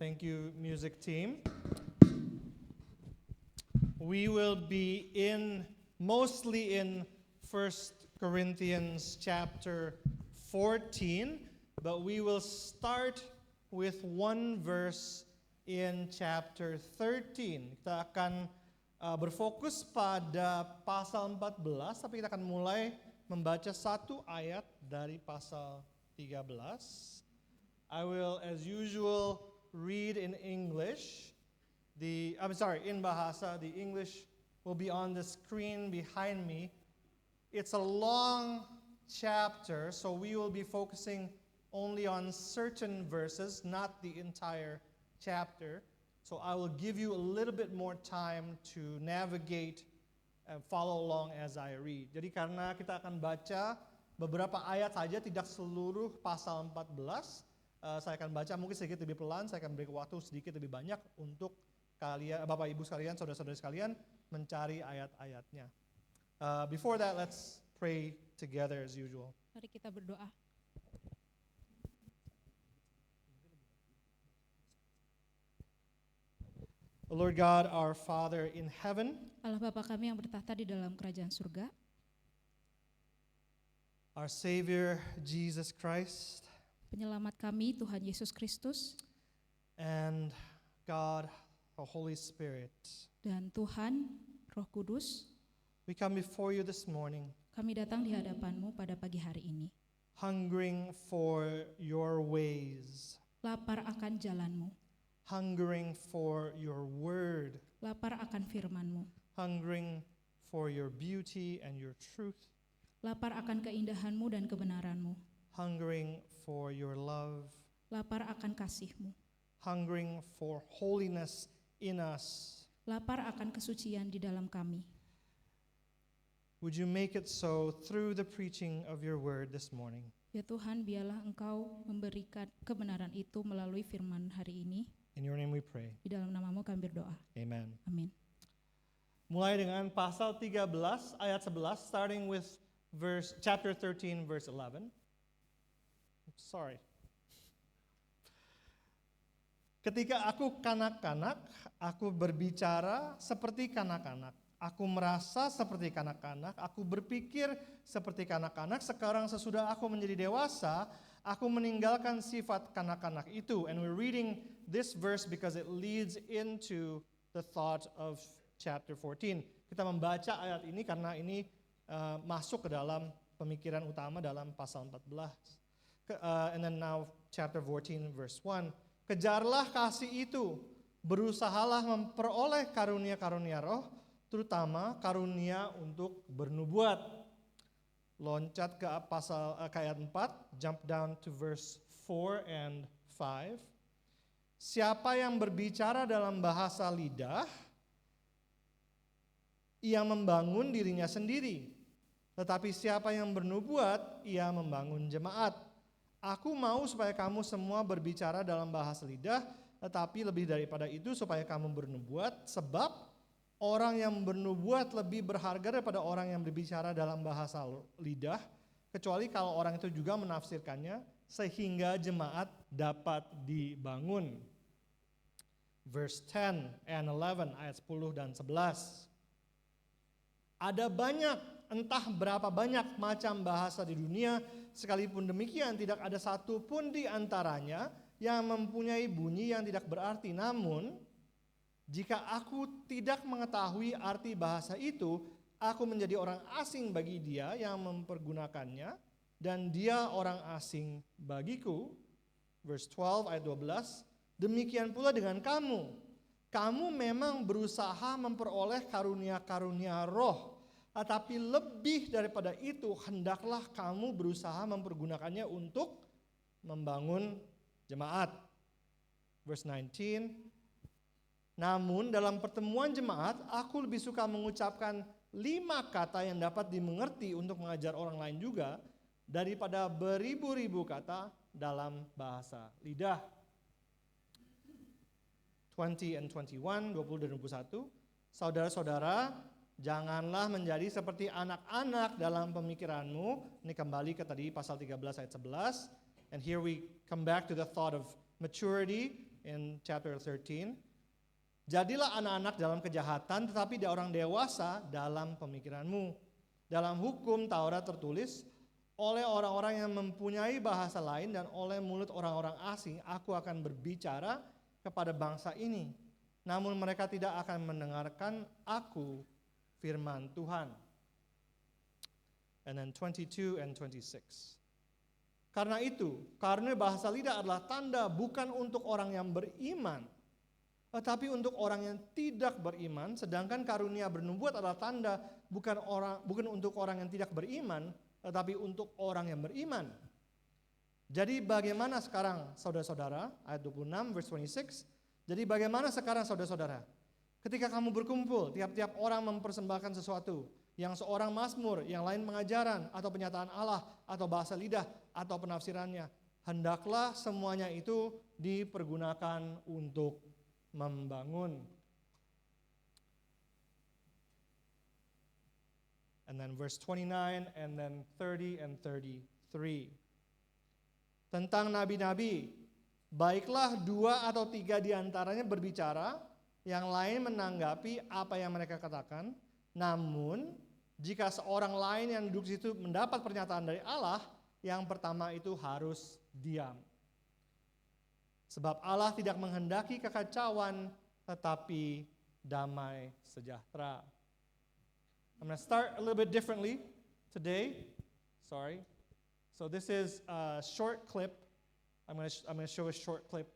Thank you, music team. We will be mostly in 1 Corinthians chapter 14, but we will start with one verse in chapter 13. Kita akan berfokus pada pasal 14, tapi kita akan mulai membaca satu ayat dari pasal 13. I will, as usual, read in English. In Bahasa. The English will be on the screen behind me. It's a long chapter, so we will be focusing only on certain verses, not the entire chapter. So I will give you a little bit more time to navigate and follow along as I read. Jadi karena kita akan baca beberapa ayat saja, tidak seluruh pasal 14, saya akan baca mungkin sedikit lebih pelan, saya akan beri waktu sedikit lebih banyak untuk kalian, Bapak Ibu sekalian, saudara-saudari sekalian, mencari ayat-ayatnya. Before that, let's pray together as usual. Mari kita berdoa. Lord God, our Father in heaven, Allah Bapa kami yang bertahta di dalam kerajaan surga, our Savior Jesus Christ, penyelamat kami Tuhan Yesus Kristus, and God, the Holy Spirit. dan Tuhan Roh Kudus, We come before you this morning, kami datang di hadapan-Mu pada pagi hari ini, hungering for your ways, lapar akan jalan-Mu, hungering for your word, lapar akan firman-Mu, hungering for your beauty and your truth, lapar akan keindahan-Mu dan kebenaran-Mu, hungering for your love, lapar akan kasih-Mu, hungering for holiness in us. lapar akan kesucian di dalam kami. Would you make it so through the preaching of your word this morning? Ya Tuhan, biarlah Engkau memberikan kebenaran itu melalui firman hari ini. In your name we pray. Di dalam nama-Mu kami berdoa. Amen. Amin. Mulai dengan pasal 13 ayat 11, starting with chapter 13 verse 11. Sorry. Ketika aku kanak-kanak, aku berbicara seperti kanak-kanak. Aku merasa seperti kanak-kanak, aku berpikir seperti kanak-kanak. Sekarang sesudah aku menjadi dewasa, aku meninggalkan sifat kanak-kanak itu. And we're reading this verse because it leads into the thought of chapter 14. Kita membaca ayat ini karena ini masuk ke dalam pemikiran utama dalam pasal 14. And then now chapter 14 verse 1. Kejarlah kasih itu, berusahalah memperoleh karunia-karunia roh, terutama karunia untuk bernubuat. Loncat ke ayat 4, jump down to verse 4 and 5. Siapa yang berbicara dalam bahasa lidah, ia membangun dirinya sendiri. Tetapi siapa yang bernubuat, ia membangun jemaat. Aku mau supaya kamu semua berbicara dalam bahasa lidah, tetapi lebih daripada itu supaya kamu bernubuat, sebab orang yang bernubuat lebih berharga daripada orang yang berbicara dalam bahasa lidah, kecuali kalau orang itu juga menafsirkannya, sehingga jemaat dapat dibangun. Verse 10 and 11, ayat 10 dan 11. Ada banyak, entah berapa banyak macam bahasa di dunia, sekalipun demikian tidak ada satu pun di antaranya yang mempunyai bunyi yang tidak berarti. Namun, jika aku tidak mengetahui arti bahasa itu, aku menjadi orang asing bagi dia yang mempergunakannya, dan dia orang asing bagiku. Verse 12 ayat 12, demikian pula dengan kamu. Kamu memang berusaha memperoleh karunia-karunia roh, tetapi lebih daripada itu, hendaklah kamu berusaha mempergunakannya untuk membangun jemaat. Verse 19, namun dalam pertemuan jemaat, aku lebih suka mengucapkan 5 kata yang dapat dimengerti untuk mengajar orang lain juga, daripada beribu-ribu kata dalam bahasa lidah. 20 and 21, 20 dan 21, saudara-saudara, janganlah menjadi seperti anak-anak dalam pemikiranmu. Ini kembali ke tadi pasal 13 ayat 11. And here we come back to the thought of maturity. in chapter 13. Jadilah anak-anak dalam kejahatan, tetapi orang dewasa dalam pemikiranmu. Dalam hukum Taurat tertulis, oleh orang-orang yang mempunyai bahasa lain dan oleh mulut orang-orang asing, aku akan berbicara kepada bangsa ini. Namun mereka tidak akan mendengarkan aku, firman Tuhan. And then 22 and 26. Karena itu, karena bahasa lidah adalah tanda bukan untuk orang yang beriman, tetapi untuk orang yang tidak beriman, sedangkan karunia bernubuat adalah tanda bukan untuk orang yang tidak beriman, tetapi untuk orang yang beriman. Jadi bagaimana sekarang saudara-saudara, ayat 26 verse 26, jadi bagaimana sekarang saudara-saudara? Ketika kamu berkumpul, tiap-tiap orang mempersembahkan sesuatu, yang seorang mazmur, yang lain pengajaran, atau penyataan Allah, atau bahasa lidah, atau penafsirannya, hendaklah semuanya itu dipergunakan untuk membangun. And then verse 29 and then 30 and 33. Tentang nabi-nabi, baiklah 2 atau 3 di antaranya berbicara, yang lain menanggapi apa yang mereka katakan. Namun, jika seorang lain yang duduk di situ mendapat pernyataan dari Allah, yang pertama itu harus diam. Sebab Allah tidak menghendaki kekacauan, tetapi damai sejahtera. I'm going to start a little bit differently today. Sorry. So this is a short clip. I'm going to show a short clip.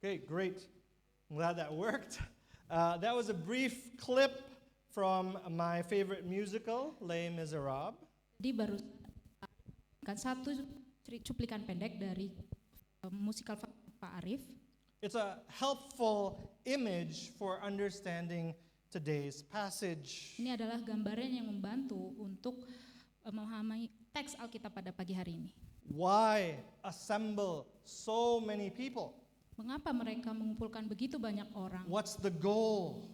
Okay, great. I'm glad that worked. That was a brief clip from my favorite musical, Les Miserables. Jadi baru kan satu cuplikan pendek dari musikal Pak Arif. It's a helpful image for understanding today's passage. Ini adalah gambaran yang membantu untuk memahami teks Alkitab pada pagi hari ini. Why assemble so many people? Mengapa mereka mengumpulkan begitu banyak orang? What's the goal?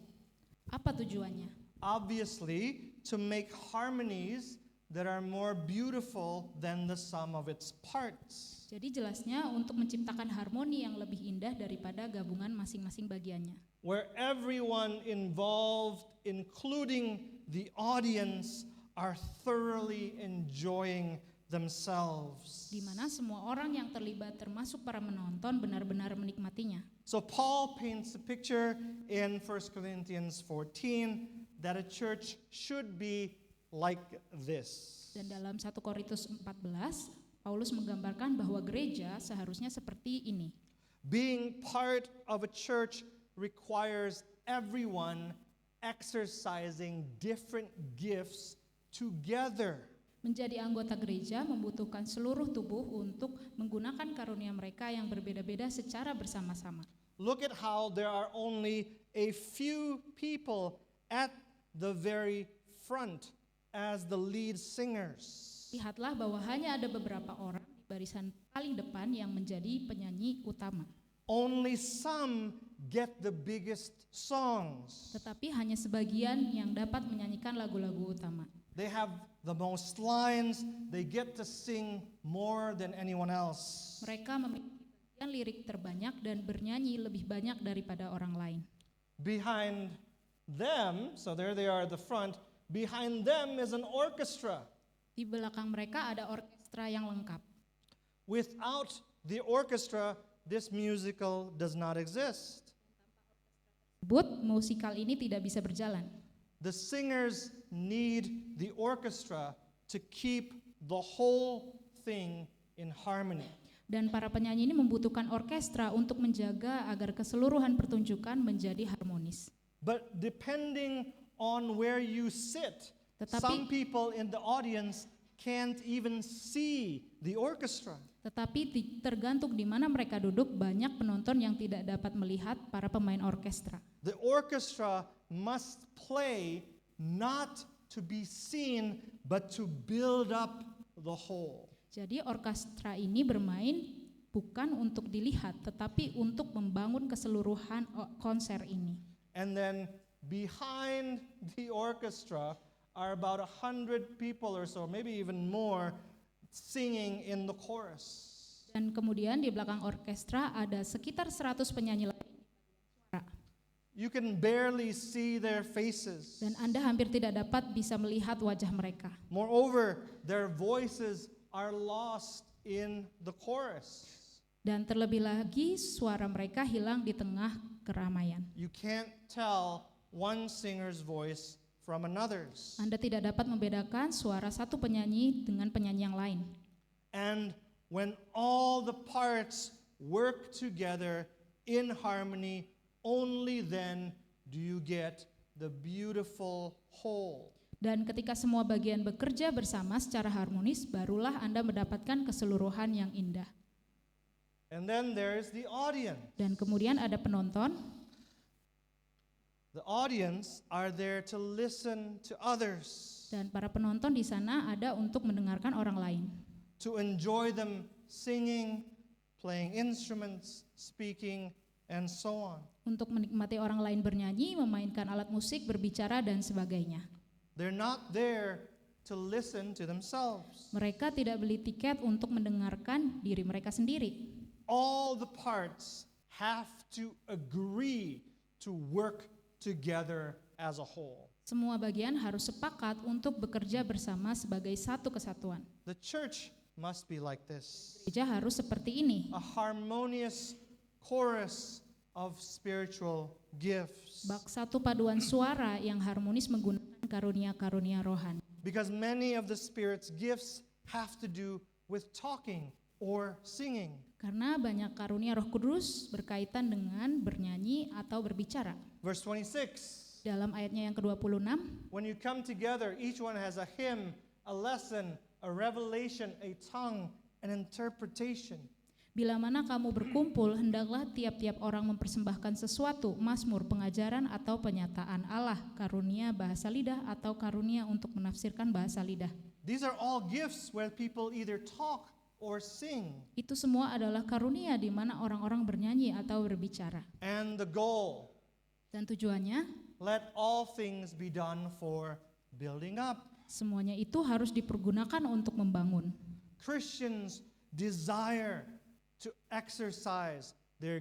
Apa tujuannya? Obviously, to make harmonies that are more beautiful than the sum of its parts. Jadi jelasnya untuk menciptakan harmoni yang lebih indah daripada gabungan masing-masing bagiannya. Where everyone involved, including the audience, are thoroughly enjoying themselves. Di mana semua orang yang terlibat termasuk para menonton benar-benar menikmatinya. So Paul paints a picture in 1 Corinthians 14 that a church should be like this. Dan dalam 1 Korintus 14, Paulus menggambarkan bahwa gereja seharusnya seperti ini. Being part of a church requires everyone exercising different gifts together. Menjadi anggota gereja membutuhkan seluruh tubuh untuk menggunakan karunia mereka yang berbeda-beda secara bersama-sama. Look at how there are only a few people at the very front as the lead singers. Lihatlah bahwa hanya ada beberapa orang di barisan paling depan yang menjadi penyanyi utama. Only some get the biggest songs. Tetapi hanya sebagian yang dapat menyanyikan lagu-lagu utama. They have the most lines, they get to sing more than anyone else. Mereka memiliki bagian lirik terbanyak dan bernyanyi lebih banyak daripada orang lain. Behind them, so there they are at the front, behind them is an orchestra. Di belakang mereka ada orkestra yang lengkap. Without the orchestra, this musical does not exist. Musikal ini tidak bisa berjalan. The singers need the orchestra to keep the whole thing in harmony. Dan para penyanyi ini membutuhkan orkestra untuk menjaga agar keseluruhan pertunjukan menjadi harmonis. But depending on where you sit, Tetapi- some people in the audience can't even see the orchestra. Tetapi tergantung di mana mereka duduk, banyak penonton yang tidak dapat melihat para pemain orkestra. The orchestra must play not to be seen, but to build up the whole. Jadi orkestra ini bermain bukan untuk dilihat, tetapi untuk membangun keseluruhan konser ini. And then behind the orchestra are about 100 people or so, maybe even more, singing in the chorus. Dan kemudian di belakang orkestra ada sekitar 100 penyanyi lain. You can barely see their faces. Dan Anda hampir tidak dapat bisa melihat wajah mereka. Moreover, their voices are lost in the chorus. Dan terlebih lagi suara mereka hilang di tengah keramaian. You can't tell one singer's voice from another's. Anda tidak dapat membedakan suara satu penyanyi dengan penyanyi yang lain. And when all the parts work together in harmony, only then do you get the beautiful whole. Dan ketika semua bagian bekerja bersama secara harmonis, barulah Anda mendapatkan keseluruhan yang indah. And then there's the audience. Dan kemudian ada penonton. The audience are there to listen to others, Dan para penonton di sana ada untuk mendengarkan orang lain. to enjoy them singing, playing instruments, speaking, and so on. Untuk menikmati orang lain bernyanyi, memainkan alat musik, berbicara, dan sebagainya. They're not there to listen to themselves. Mereka tidak beli tiket untuk mendengarkan diri mereka sendiri. All the parts have to agree to work together as a whole. Semua bagian harus sepakat untuk bekerja bersama sebagai satu kesatuan. The church must be like this, Gereja harus seperti ini, a harmonious chorus of spiritual gifts. bak satu paduan suara yang harmonis menggunakan karunia-karunia rohani. Because many of the Spirit's gifts have to do with talking or singing. Karena banyak karunia Roh Kudus berkaitan dengan bernyanyi atau berbicara. Verse 26, Dalam ayatnya yang ke-26, when you come together, each one has a hymn, a lesson, a revelation, a tongue, an interpretation. bila mana kamu berkumpul, hendaklah tiap-tiap orang mempersembahkan sesuatu, mazmur, pengajaran atau penyataan Allah, karunia bahasa lidah atau karunia untuk menafsirkan bahasa lidah. These are all gifts where people either talk or sing. Itu semua adalah karunia di mana orang-orang bernyanyi atau berbicara. And the goal, Dan tujuannya, let all things be done for building up. semuanya itu harus dipergunakan untuk membangun. Christians desire to exercise their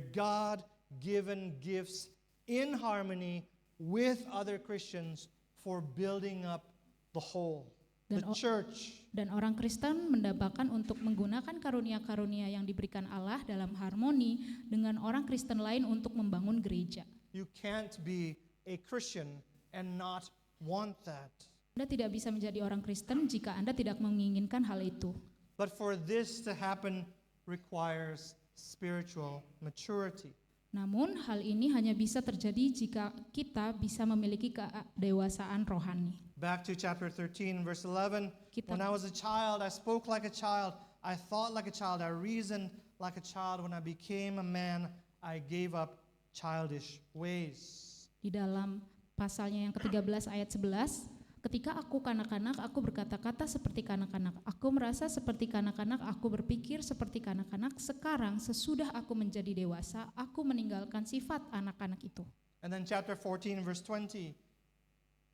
God-given gifts in harmony with other Christians for building up the whole, the Dan church. Dan orang Kristen mendambakan untuk menggunakan karunia-karunia yang diberikan Allah dalam harmoni dengan orang Kristen lain untuk membangun gereja. You can't be a Christian and not want that. Anda tidak bisa menjadi orang Kristen jika Anda tidak menginginkan hal itu. But for this to happen requires spiritual maturity. Namun hal ini hanya bisa terjadi jika kita bisa memiliki kedewasaan rohani. Back to chapter 13, verse 11. Kita- When I was a child, I spoke like a child. I thought like a child. I reasoned like a child. When I became a man, I gave up childish ways. Di dalam pasalnya yang ke-13 ayat 11, ketika aku kanak-kanak, aku berkata-kata seperti kanak-kanak. Aku merasa seperti kanak-kanak, aku berpikir seperti kanak-kanak. Sekarang sesudah aku menjadi dewasa, aku meninggalkan sifat anak-anak itu. And then chapter 14, verse 20.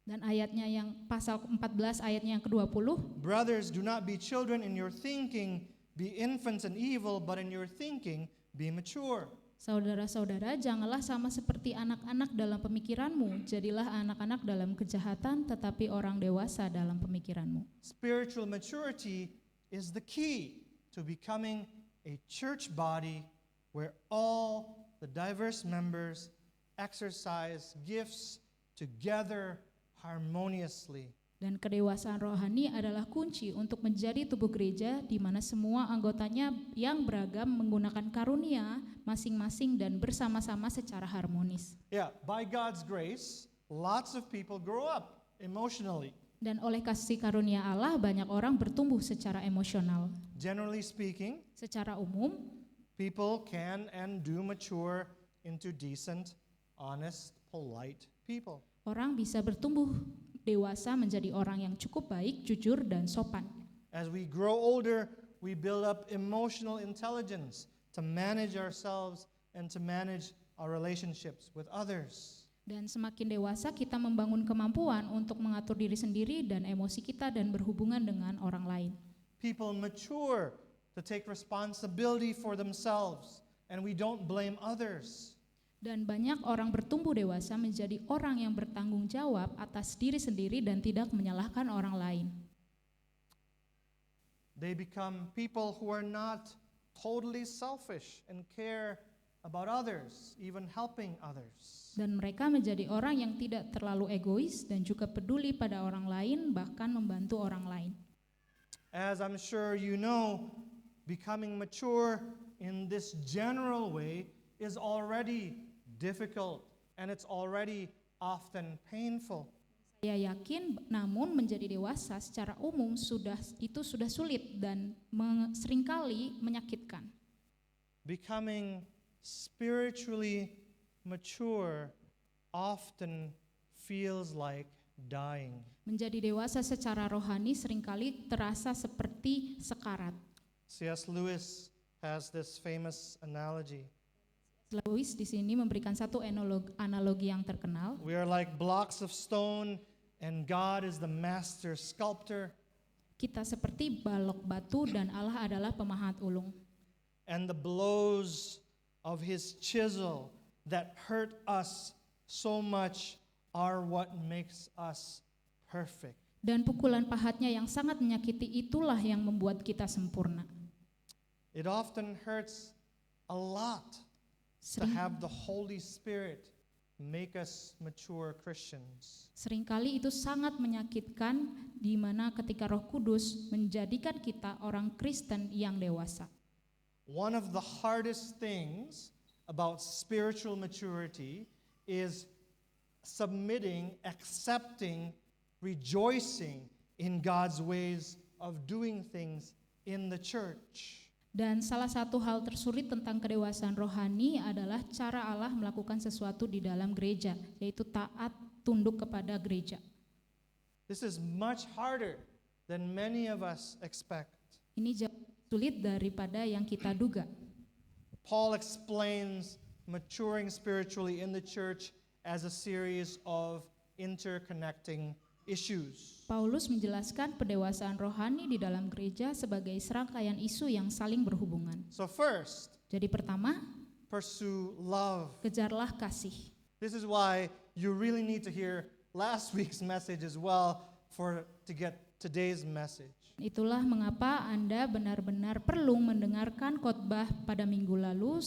Dan ayatnya yang pasal 14 ayatnya yang ke-20, Brothers, do not be children in your thinking, be infants in evil, but in your thinking, be mature. saudara-saudara, janganlah sama seperti anak-anak dalam pemikiranmu, jadilah anak-anak dalam kejahatan, tetapi orang dewasa dalam pemikiranmu. Spiritual maturity is the key to becoming a church body where all the diverse members exercise gifts together harmoniously. Dan kedewasaan rohani adalah kunci untuk menjadi tubuh gereja di mana semua anggotanya yang beragam menggunakan karunia masing-masing dan bersama-sama secara harmonis. Yeah, by God's grace, lots of people grow up emotionally. Dan oleh kasih karunia Allah banyak orang bertumbuh secara emosional. Generally speaking, Secara umum, people can and do mature into decent, honest, polite people. orang bisa bertumbuh dewasa menjadi orang yang cukup baik, jujur, dan sopan. As we grow older, we build up emotional intelligence to manage ourselves and to manage our relationships with others. Dan semakin dewasa kita membangun kemampuan untuk mengatur diri sendiri dan emosi kita dan berhubungan dengan orang lain. People mature to take responsibility for themselves, and we don't blame others. Dan banyak orang bertumbuh dewasa menjadi orang yang bertanggung jawab atas diri sendiri dan tidak menyalahkan orang lain. They become people who are not totally selfish and care about others, even helping others. Dan mereka menjadi orang yang tidak terlalu egois dan juga peduli pada orang lain, bahkan membantu orang lain. As I'm sure you know, becoming mature in this general way is already difficult and it's already often painful. Saya yakin, namun menjadi dewasa secara umum sudah sulit dan seringkali menyakitkan. Becoming spiritually mature often feels like dying. Menjadi dewasa secara rohani seringkali terasa seperti sekarat. C.S. Lewis has this famous analogy. Lewis di sini memberikan satu analogi yang terkenal. We are like blocks of stone and God is the master sculptor. Kita seperti balok batu dan Allah adalah pemahat ulung. And the blows of his chisel that hurt us so much are what makes us perfect. Dan pukulan pahatnya yang sangat menyakiti itulah yang membuat kita sempurna. It often hurts a lot to have the Holy Spirit make us mature Christians. Seringkali itu sangat menyakitkan di mana ketika Roh Kudus menjadikan kita orang Kristen yang dewasa. One of the hardest things about spiritual maturity is submitting, accepting, rejoicing in God's ways of doing things in the church. Dan salah satu hal tersulit tentang kedewasaan rohani adalah cara Allah melakukan sesuatu di dalam gereja, yaitu taat tunduk kepada gereja. This is much harder than many of us expect. Ini jauh sulit daripada yang kita duga. Paul explains maturing spiritually in the church as a series of interconnecting issues. Paulus menjelaskan pendewasaan rohani di dalam gereja sebagai serangkaian isu yang saling berhubungan. So first, Jadi pertama, pursue love. kejarlah kasih. This is why you really need to hear last week's message as well to get today's message. Itulah mengapa Anda benar-benar perlu mendengarkan khotbah pada minggu lalu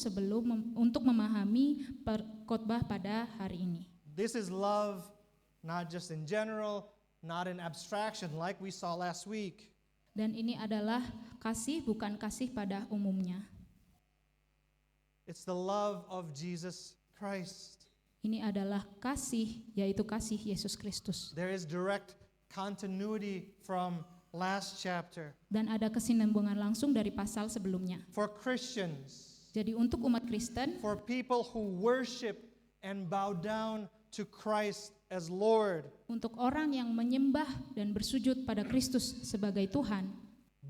untuk memahami khotbah pada hari ini. This is love, not just in general, not in abstraction like we saw last week. Dan ini adalah kasih, bukan kasih pada umumnya. It's the love of Jesus Christ. Ini adalah kasih, yaitu kasih Yesus Kristus. There is direct continuity from last chapter. Dan ada kesinambungan langsung dari pasal sebelumnya. For Christians, Jadi untuk umat Kristen, for people who worship and bow down to Christ as Lord, untuk orang yang menyembah dan bersujud pada Kristus sebagai Tuhan,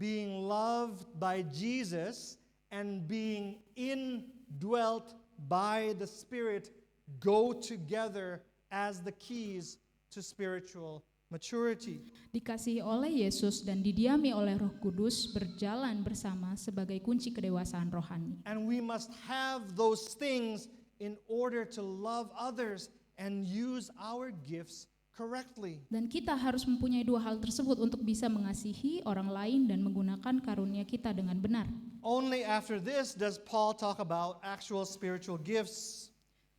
being loved by Jesus and being indwelt by the Spirit go together as the keys to spiritual maturity. dikasihi oleh Yesus dan didiami oleh Roh Kudus berjalan bersama sebagai kunci kedewasaan rohani. And we must have those things in order to love others and use our gifts correctly. Dan kita harus mempunyai dua hal tersebut untuk bisa mengasihi orang lain dan menggunakan karunia kita dengan benar. Only after this does Paul talk about actual spiritual gifts.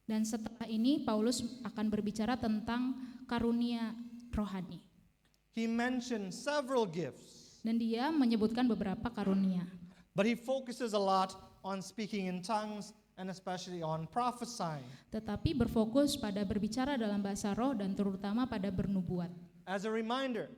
Dan setelah ini Paulus akan berbicara tentang karunia rohani. He mentioned several gifts, Dan dia menyebutkan beberapa karunia. but he focuses a lot on speaking in tongues and especially on prophesying. Tetapi berfokus pada berbicara dalam bahasa roh dan terutama pada bernubuat. as a reminder,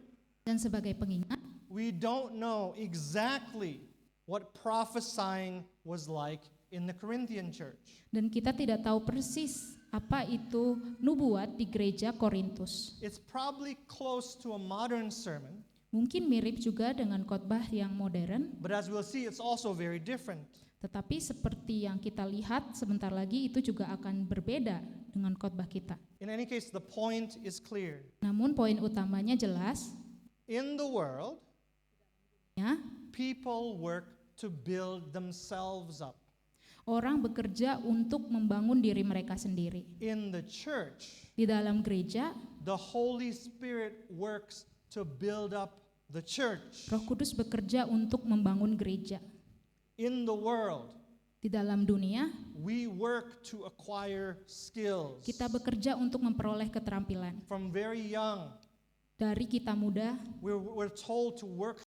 Dan sebagai pengingat, we don't know exactly what prophesying was like in the Corinthian church. dan kita tidak tahu persis apa itu nubuat di gereja Korintus. It's probably close to a modern sermon, Mungkin mirip juga dengan khotbah yang modern, but as we'll see, it's also very different. tetapi seperti yang kita lihat sebentar lagi itu juga akan berbeda dengan khotbah kita. In any case, the point is clear. Namun poin utamanya jelas, In the world, ya, people work to build themselves up. orang bekerja untuk membangun diri mereka sendiri. In the church, Di dalam gereja, the Holy Spirit works to build up the church. Roh Kudus bekerja untuk membangun gereja. In the world, Di dalam dunia, we work to acquire skills. kita bekerja untuk memperoleh keterampilan. From very young, Dari kita muda, we're told to work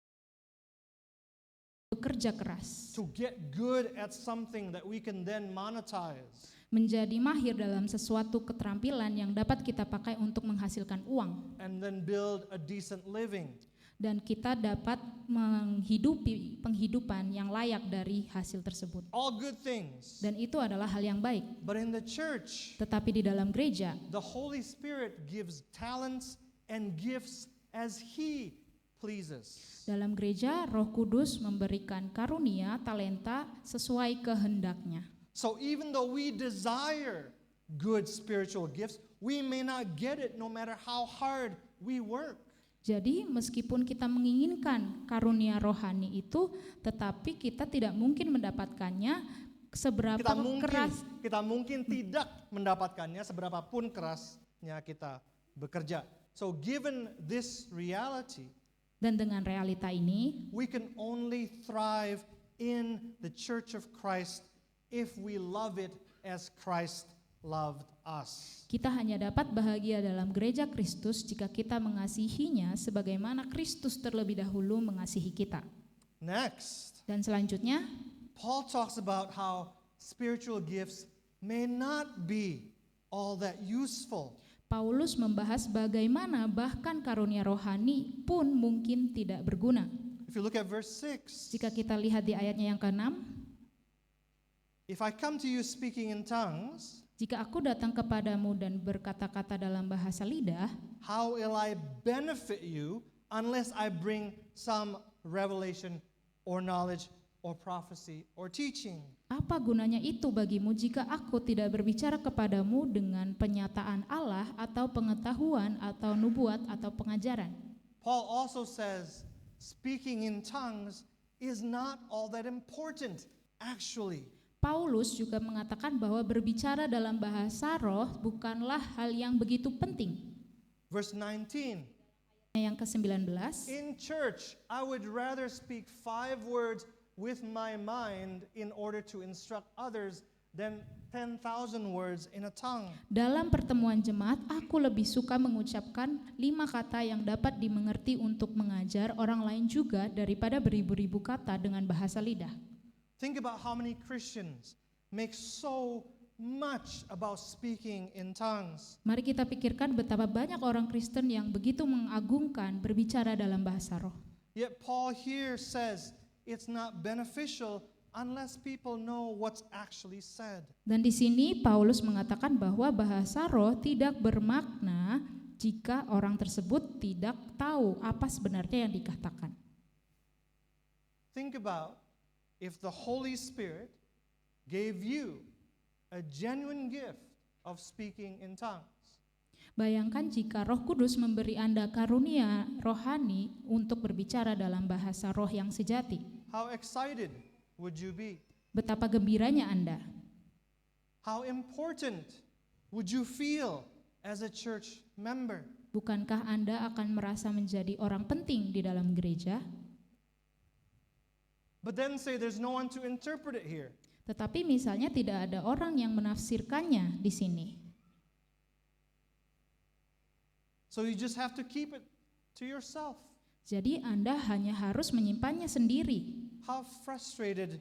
bekerja keras, to get good at something that we can then monetize. menjadi mahir dalam sesuatu keterampilan yang dapat kita pakai untuk menghasilkan uang. And then build a decent living. Dan kita dapat menghidupi penghidupan yang layak dari hasil tersebut. All good things. Dan itu adalah hal yang baik. But in the church, Tetapi di dalam gereja, the Holy Spirit gives talents and gifts as He pleases. dalam gereja Roh Kudus memberikan karunia, talenta sesuai kehendaknya. So even though we desire good spiritual gifts, we may not get it no matter how hard we work. Jadi meskipun kita menginginkan karunia rohani itu, tetapi kita tidak mungkin mendapatkannya seberapa keras. Kita mungkin tidak mendapatkannya seberapapun kerasnya kita bekerja. So given this reality, Dan dengan realita ini, we can only thrive in the Church of Christ if we love it as Christ loved us. kita hanya dapat bahagia dalam gereja Kristus jika kita mengasihinya sebagaimana Kristus terlebih dahulu mengasihi kita. Next, Dan selanjutnya, Paul talks about how spiritual gifts may not be all that useful. Paulus membahas bagaimana bahkan karunia rohani pun mungkin tidak berguna. If you look at verse 6, Jika kita lihat di ayatnya yang ke-6, if I come to you speaking in tongues, jika aku datang kepadamu dan berkata-kata dalam bahasa lidah, how will I benefit you unless I bring some revelation or knowledge or prophecy or teaching? apa gunanya itu bagimu jika aku tidak berbicara kepadamu dengan penyataan Allah atau pengetahuan atau nubuat atau pengajaran? Paul also says speaking in tongues is not all that important actually. Paulus juga mengatakan bahwa berbicara dalam bahasa roh bukanlah hal yang begitu penting. Verse 19, Yang ke-19, in church I would rather speak 5 words with my mind in order to instruct others than 10,000 words in a tongue. dalam pertemuan jemaat aku lebih suka mengucapkan 5 kata yang dapat dimengerti untuk mengajar orang lain juga daripada beribu-ribu kata dengan bahasa lidah. Think about how many Christians make so much about speaking in tongues. Mari kita pikirkan betapa banyak orang Kristen yang begitu mengagungkan berbicara dalam bahasa roh. Yet Paul here says it's not beneficial unless people know what's actually said. Dan di sini Paulus mengatakan bahwa bahasa roh tidak bermakna jika orang tersebut tidak tahu apa sebenarnya yang dikatakan. Think about if the Holy Spirit gave you a genuine gift of speaking in tongues. Bayangkan jika Roh Kudus memberi Anda karunia rohani untuk berbicara dalam bahasa roh yang sejati. How excited would you be? Betapa gembiranya Anda. How important would you feel as a church member? Bukankah Anda akan merasa menjadi orang penting di dalam gereja? But then say there's no one to interpret it here. Tetapi misalnya tidak ada orang yang menafsirkannya di sini. So you just have to keep it to yourself. Jadi Anda hanya harus menyimpannya sendiri. How frustrated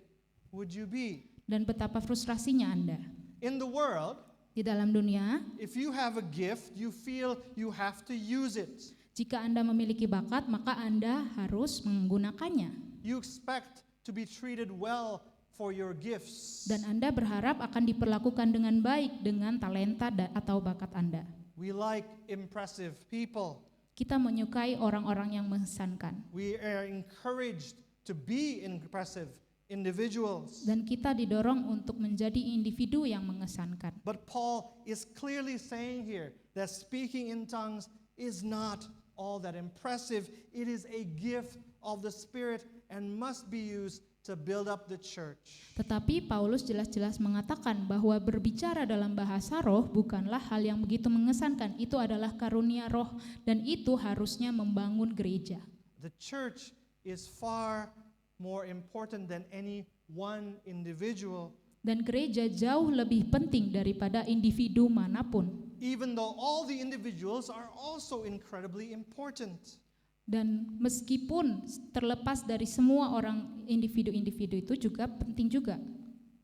would you be? Dan betapa frustrasinya Anda. In the world, Di dalam dunia, if you have a gift, you feel you have to use it. Jika Anda memiliki bakat, maka Anda harus menggunakannya. You expect to be treated well for your gifts. Dan Anda berharap akan diperlakukan dengan baik dengan talenta atau bakat Anda. We like impressive people. Kita menyukai orang-orang yang mengesankan. We are encouraged to be impressive individuals. Dan kita didorong untuk menjadi individu yang mengesankan. But Paul is clearly saying here that speaking in tongues is not all that impressive. It is a gift of the Spirit and must be used to build up the church. Tetapi Paulus jelas-jelas mengatakan bahwa berbicara dalam bahasa roh bukanlah hal yang begitu mengesankan. Itu adalah karunia roh dan itu harusnya membangun gereja. The church is far more important than any one individual. Dan gereja jauh lebih penting daripada individu manapun. Even though all the individuals are also incredibly important. Dan meskipun terlepas dari semua orang individu-individu itu juga penting juga.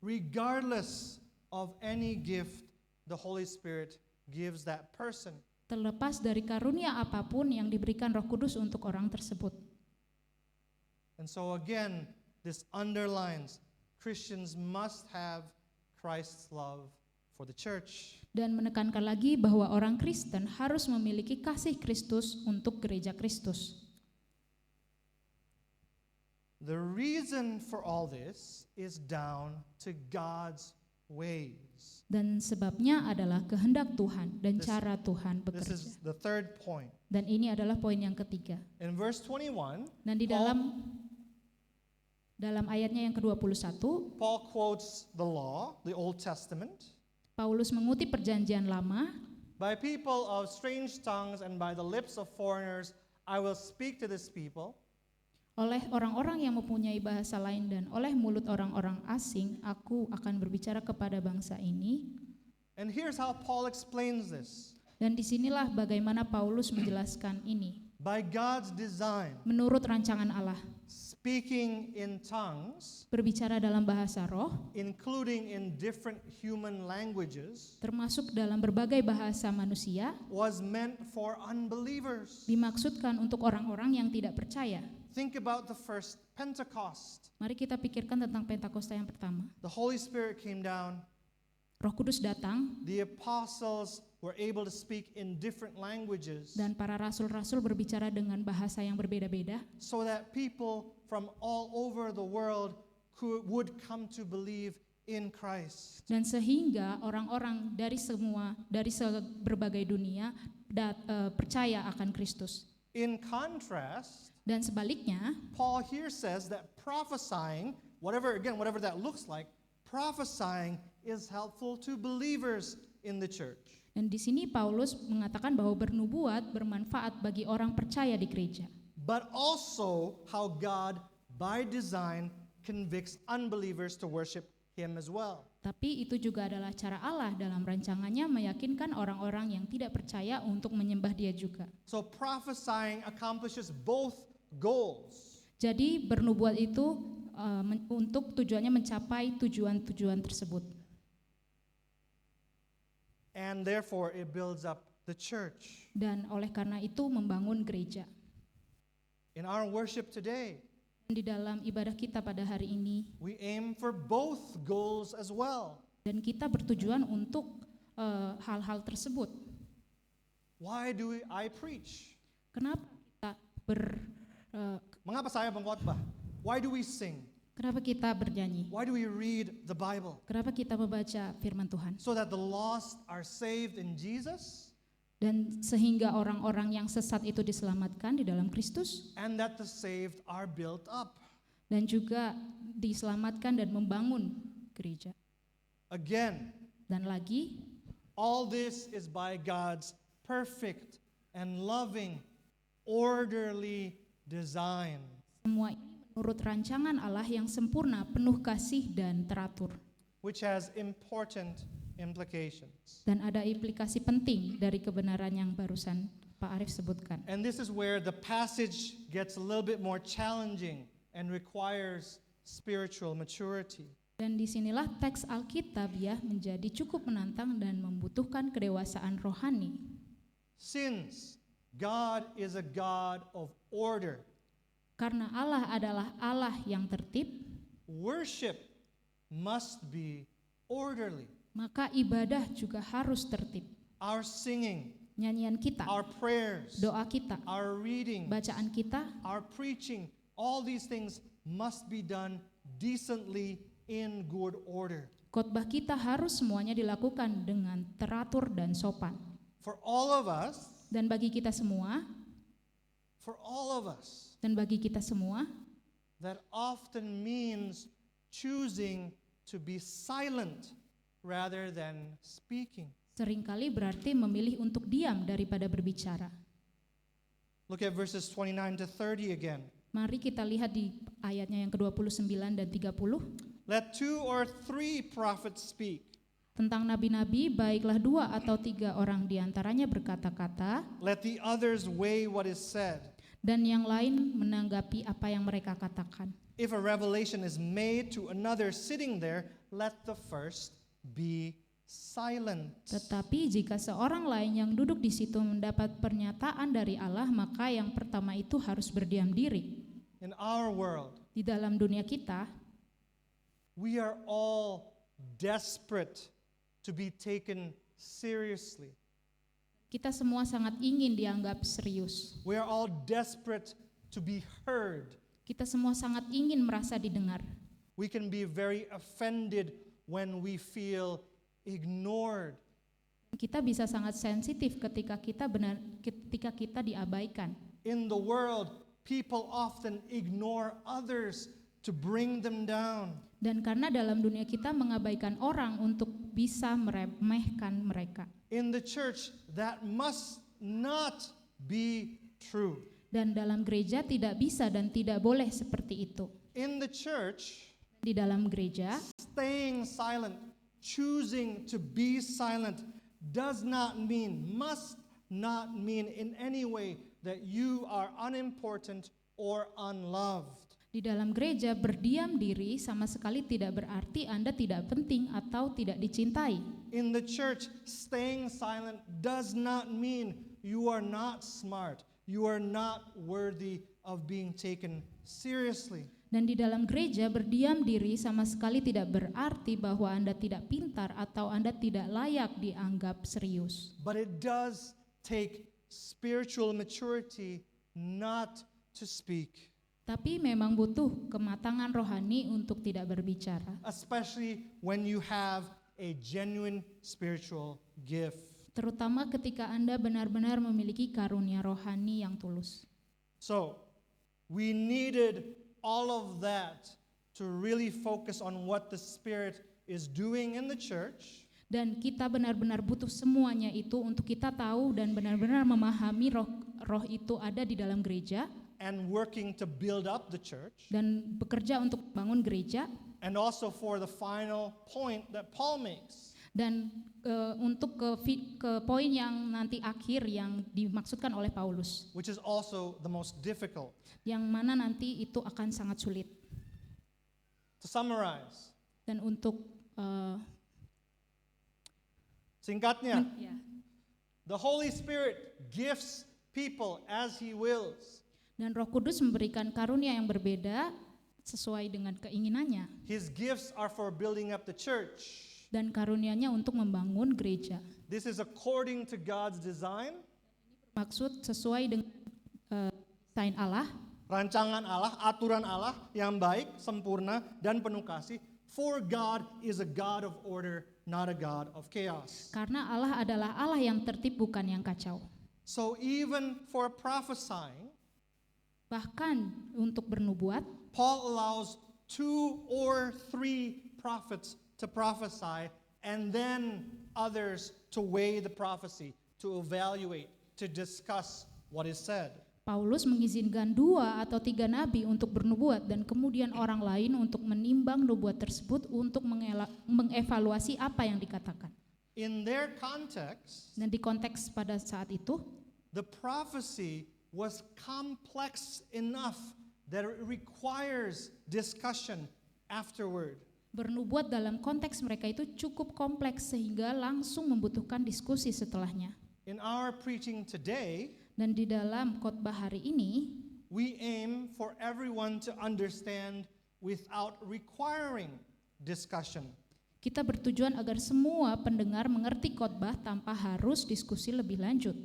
Regardless of any gift the Holy Spirit gives that person. Terlepas dari karunia apapun yang diberikan Roh Kudus untuk orang tersebut. And so again, this underlines Christians must have Christ's love for the church. Dan menekankan lagi bahwa orang Kristen harus memiliki kasih Kristus untuk gereja Kristus. The reason for all this is down to God's ways. Dan sebabnya adalah kehendak Tuhan dan This- cara Tuhan This bekerja. is the third point. Dan ini adalah poin yang ketiga. In verse 21, Dan di dalam ayatnya yang ke-21, Paul quotes the law, the Old Testament. Paulus mengutip perjanjian lama, By people of strange tongues and by the lips of foreigners, I will speak to this people. oleh orang-orang yang mempunyai bahasa lain dan oleh mulut orang-orang asing, aku akan berbicara kepada bangsa ini. And here's how Paul explains this. Dan disinilah bagaimana Paulus menjelaskan ini. By God's design, Menurut rancangan Allah, speaking in tongues, berbicara dalam bahasa roh, including in different human languages, termasuk dalam berbagai bahasa manusia, was meant for unbelievers. dimaksudkan untuk orang-orang yang tidak percaya. Think about the first Pentecost. Mari kita pikirkan tentang Pentakosta yang pertama. The Holy Spirit came down. Roh Kudus datang The apostles were able to speak in different languages dan para rasul-rasul berbicara dengan bahasa yang berbeda-beda so that people from all over the world would come to believe in Christ. dan sehingga orang-orang dari berbagai dunia percaya akan Kristus. In contrast, Dan sebaliknya, Paul here says that prophesying, whatever that looks like, prophesying is helpful to believers in the church. dan di sini Paulus mengatakan bahwa bernubuat bermanfaat bagi orang percaya di gereja. But also how God, by design, convicts unbelievers to worship Him as well. Tapi itu juga adalah cara Allah dalam rancangannya meyakinkan orang-orang yang tidak percaya untuk menyembah Dia juga. So prophesying accomplishes both goals. Jadi bernubuat itu untuk tujuannya mencapai tujuan-tujuan tersebut. And therefore it builds up the church. Dan oleh karena itu membangun gereja. In our worship today, Di dalam ibadah kita pada hari ini, we aim for both goals as well. dan kita bertujuan untuk hal-hal tersebut. Why do I preach? Kenapa kita Mengapa saya mengkhotbah? Why do we sing? kenapa kita bernyanyi? Why do we read the Bible? Kenapa kita membaca firman Tuhan? So that the lost are saved in Jesus Dan sehingga orang-orang yang sesat itu diselamatkan di dalam Kristus, and that the saved are built up. dan juga diselamatkan dan membangun gereja. Again, Dan lagi, all this is by God's perfect and loving, orderly design. semua ini menurut rancangan Allah yang sempurna, penuh kasih dan teratur. Which has important implications. Dan ada implikasi penting dari kebenaran yang barusan Pak Arief sebutkan. And this is where the passage gets a little bit more challenging and requires spiritual maturity. Dan disinilah teks Alkitab ya menjadi cukup menantang dan membutuhkan kedewasaan rohani. Sins God is a God of order. Karena Allah adalah Allah yang tertib, Worship must be orderly. maka ibadah juga harus tertib. Our singing, Nyanyian kita, our prayers, doa kita, our reading, bacaan kita, our preaching, all these things must be done decently in good order. khotbah kita harus semuanya dilakukan dengan teratur dan sopan. For all of us, Dan bagi kita semua, that often means choosing to be silent rather than speaking. seringkali berarti memilih untuk diam daripada berbicara. Look at verses 29 to 30 again. Mari kita lihat di ayatnya yang ke-29 dan 30. Let 2 or 3 prophets speak. Tentang nabi-nabi, baiklah 2 atau 3 orang diantaranya berkata-kata, Let the others weigh what is said. dan yang lain menanggapi apa yang mereka katakan. If a revelation is made to another sitting there, let the first be silent. Tetapi jika seorang lain yang duduk di situ mendapat pernyataan dari Allah, maka yang pertama itu harus berdiam diri. In our world, Di dalam dunia kita, we are all desperate to be taken seriously. kita semua sangat ingin dianggap serius. We are all desperate to be heard. Kita semua sangat ingin merasa didengar. We can be very offended when we feel ignored. Kita bisa sangat sensitif ketika kita diabaikan. In the world, people often ignore others to bring them down. Dan karena dalam dunia kita mengabaikan orang untuk bisa meremehkan mereka. In the church, that must not be true. Dan dalam gereja tidak bisa dan tidak boleh seperti itu. In the church, Di dalam gereja, staying silent, choosing to be silent, must not mean in any way that you are unimportant or unloved. di dalam gereja berdiam diri sama sekali tidak berarti Anda tidak penting atau tidak dicintai. In the church, staying silent does not mean you are not smart, you are not worthy of being taken seriously. Dan di dalam gereja berdiam diri sama sekali tidak berarti bahwa Anda tidak pintar atau Anda tidak layak dianggap serius. But it does take spiritual maturity not to speak, Tapi memang butuh kematangan rohani untuk tidak berbicara, especially when you have a genuine spiritual gift. terutama ketika Anda benar-benar memiliki karunia rohani yang tulus. So, we needed all of that to really focus on what the Spirit is doing in the church. Dan kita benar-benar butuh semuanya itu untuk kita tahu dan benar-benar memahami roh itu ada di dalam gereja And working to build up the church. dan bekerja untuk bangun gereja And also for the final point that Paul makes. dan untuk ke poin yang nanti akhir yang dimaksudkan oleh Paulus, Which is also the most difficult. yang mana nanti itu akan sangat sulit. To summarize, Dan untuk singkatnya, ya, the Holy Spirit gifts people as He wills. dan Roh Kudus memberikan karunia yang berbeda sesuai dengan keinginannya, His gifts are for building up the church. dan karunia-Nya untuk membangun gereja. This is according to God's design, Maksud sesuai dengan desain Allah, rancangan Allah, aturan Allah yang baik, sempurna, dan penuh kasih. For God is a God of order, not a God of chaos. karena Allah adalah Allah yang tertib bukan yang kacau. So even for prophesying, Bahkan untuk bernubuat, Paul allows 2 or 3 prophets to prophesy and then others to weigh the prophecy, to evaluate, to discuss what is said. Paulus mengizinkan 2 atau 3 nabi untuk bernubuat dan kemudian orang lain untuk menimbang nubuat tersebut untuk mengevaluasi apa yang dikatakan. In their context, Dan di konteks pada saat itu, the prophecy was complex enough that it requires discussion afterward. bernubuat dalam konteks mereka itu cukup kompleks sehingga langsung membutuhkan diskusi setelahnya. In our preaching today, Dan di dalam khotbah hari ini, we aim for everyone to understand without requiring discussion. kita bertujuan agar semua pendengar mengerti khotbah tanpa harus diskusi lebih lanjut.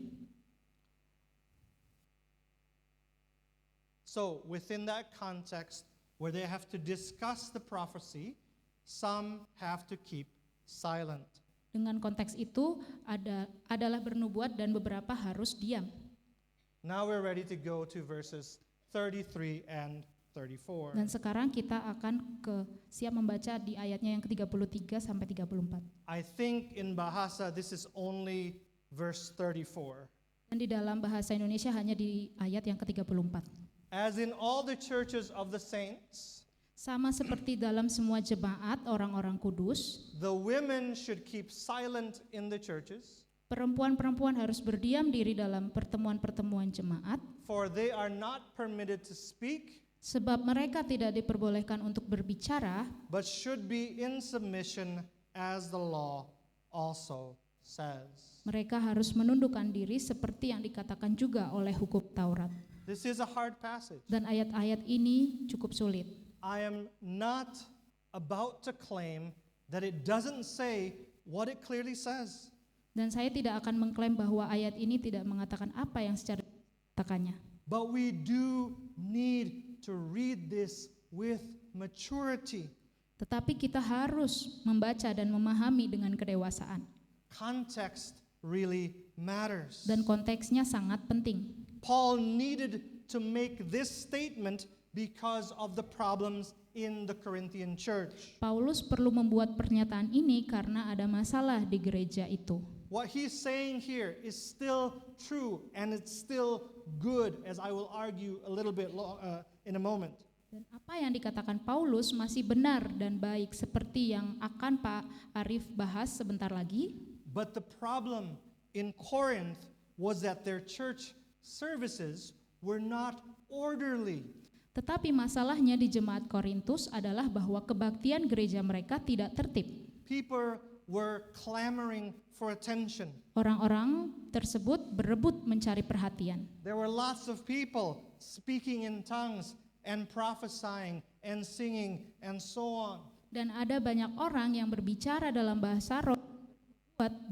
So, within that context, where they have to discuss the prophecy, some have to keep silent. Dengan konteks itu adalah bernubuat dan beberapa harus diam. Now we're ready to go to verses 33 and 34. Dan sekarang kita akan siap membaca di ayatnya yang ke-33 sampai 34. I think in Bahasa this is only verse 34. Dan di dalam bahasa Indonesia hanya di ayat yang ke-34. As in all the churches of the saints, Sama seperti dalam semua jemaat orang-orang kudus, the women should keep silent in the churches, perempuan-perempuan harus berdiam diri dalam pertemuan-pertemuan jemaat, for they are not permitted to speak, sebab mereka tidak diperbolehkan untuk berbicara, but should be in submission as the law also says. mereka harus menundukkan diri seperti yang dikatakan juga oleh hukum Taurat. This is a hard passage. Dan ayat-ayat ini cukup sulit. I am not about to claim that it doesn't say what it clearly says. Dan saya tidak akan mengklaim bahwa ayat ini tidak mengatakan apa yang secara dikatakannya. But we do need to read this with maturity. Tetapi kita harus membaca dan memahami dengan kedewasaan. Context really matters. Dan konteksnya sangat penting. Paul needed to make this statement because of the problems in the Corinthian church. Paulus perlu membuat pernyataan ini karena ada masalah di gereja itu. What he's saying here is still true and it's still good, as I will argue a little bit in a moment. Dan apa yang dikatakan Paulus masih benar dan baik seperti yang akan Pak Arif bahas sebentar lagi. But the problem in Corinth was that their church services were not orderly. Tetapi masalahnya di jemaat Korintus adalah bahwa kebaktian gereja mereka tidak tertib. People were clamoring for attention. Orang-orang tersebut berebut mencari perhatian. There were lots of people speaking in tongues and prophesying and singing and so on. Dan ada banyak orang yang berbicara dalam bahasa roh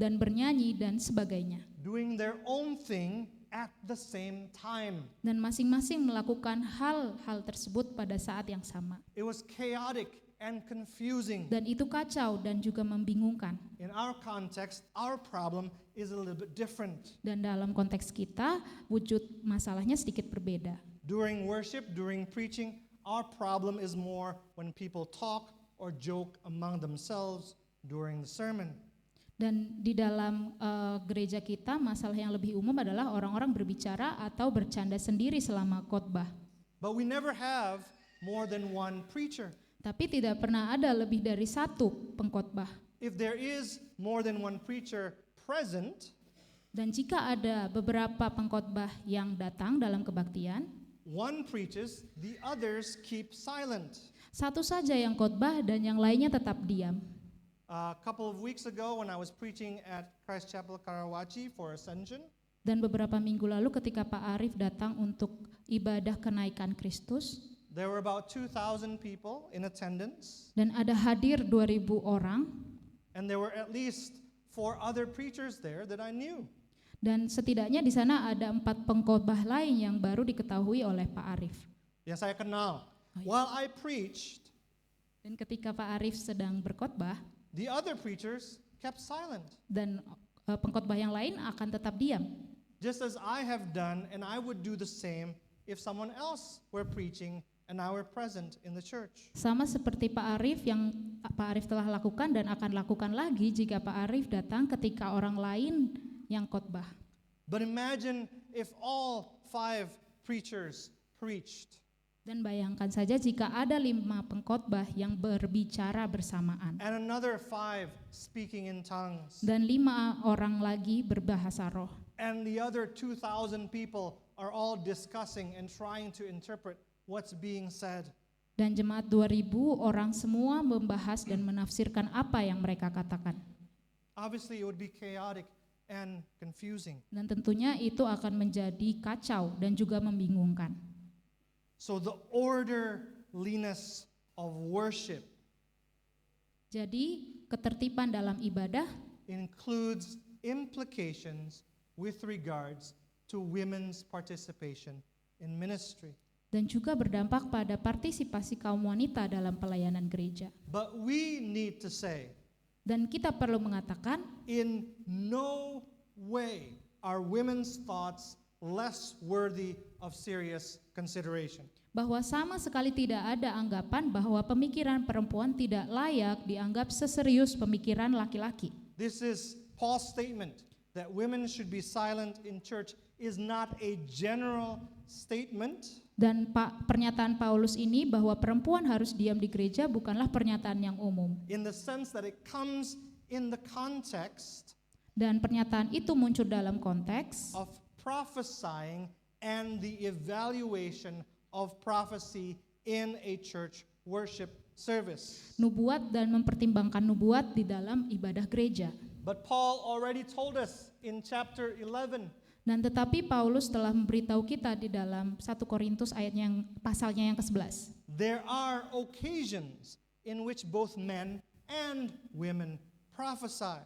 dan bernyanyi dan sebagainya. Doing their own thing at the same time. Dan masing-masing melakukan hal-hal tersebut pada saat yang sama. It was chaotic and confusing. Dan itu kacau dan juga membingungkan. In our context, our problem is a little bit different. Dan dalam konteks kita, wujud masalahnya sedikit berbeda. During worship, during preaching, our problem is more when people talk or joke among themselves during the sermon. Dan di dalam gereja kita, masalah yang lebih umum adalah orang-orang berbicara atau bercanda sendiri selama khotbah. But we never have more than one preacher. Tapi tidak pernah ada lebih dari satu pengkhotbah. If there is more than one preacher present, Dan jika ada beberapa pengkhotbah yang datang dalam kebaktian, one preaches, the others keep silent. satu saja yang khotbah dan yang lainnya tetap diam. A couple of weeks ago when I was preaching at Christ Chapel Karawaci for Ascension, Dan beberapa minggu lalu ketika Pak Arif datang untuk ibadah kenaikan Kristus, there were about 2,000 people in attendance, dan ada hadir 2.000 orang, and there were at least 4 other preachers there that I knew. dan setidaknya di sana ada 4 pengkhotbah lain yang baru diketahui oleh Pak Arif. Yang saya kenal. Oh, iya. While I preached, Dan ketika Pak Arif sedang berkhotbah, the other preachers kept silent, dan pengkhotbah yang lain akan tetap diam. just as I have done, and I would do the same if someone else were preaching and I were present in the church. Sama seperti Pak Arif yang Pak Arif telah lakukan dan akan lakukan lagi jika Pak Arif datang ketika orang lain yang khotbah. But imagine if all 5 preachers preached. Dan bayangkan saja jika ada 5 pengkhotbah yang berbicara bersamaan. And another 5 speaking in tongues. Dan 5 orang lagi berbahasa roh. And the other 2,000 people are all discussing and trying to interpret what's being said. Dan jemaat 2.000 orang semua membahas dan menafsirkan apa yang mereka katakan. Obviously it would be chaotic and confusing. Dan tentunya itu akan menjadi kacau dan juga membingungkan. So the orderliness of worship Jadi ketertiban dalam ibadah includes implications with regards to women's participation in ministry. dan juga berdampak pada partisipasi kaum wanita dalam pelayanan gereja. But we need to say, Dan kita perlu mengatakan, in no way are women's thoughts less worthy of serious consideration. bahwa sama sekali tidak ada anggapan bahwa pemikiran perempuan tidak layak dianggap seserius pemikiran laki-laki. This is Paul's statement that women should be silent in church is not a general statement. Dan pernyataan Paulus ini bahwa perempuan harus diam di gereja bukanlah pernyataan yang umum. In the sense that it comes in the context Dan pernyataan itu muncul dalam konteks of prophesying and the evaluation of prophecy in a church worship service. nubuat dan mempertimbangkan nubuat di dalam ibadah gereja. But Paul already told us in chapter 11 Dan tetapi Paulus telah memberitahu kita di dalam 1 Korintus pasalnya yang ke-11. there are occasions in which both men and women prophesy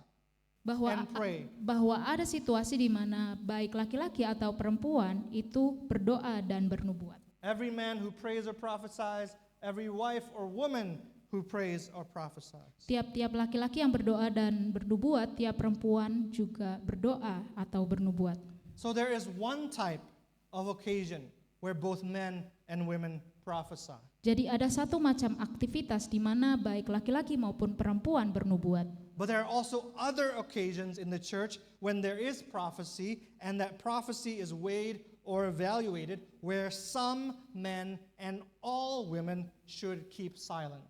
and pray. Bahwa ada situasi di mana baik laki-laki atau perempuan itu berdoa dan bernubuat. Every man who prays or prophesies, every wife or woman who prays or prophesies. Tiap-tiap laki-laki yang berdoa dan bernubuat, tiap perempuan juga berdoa atau bernubuat. So there is one type of occasion where both men and women prophesy. Jadi ada satu macam aktivitas di mana baik laki-laki maupun perempuan bernubuat. But there are also other occasions in the church when there is prophecy and that prophecy is weighed or evaluated where some men and all women should keep silent.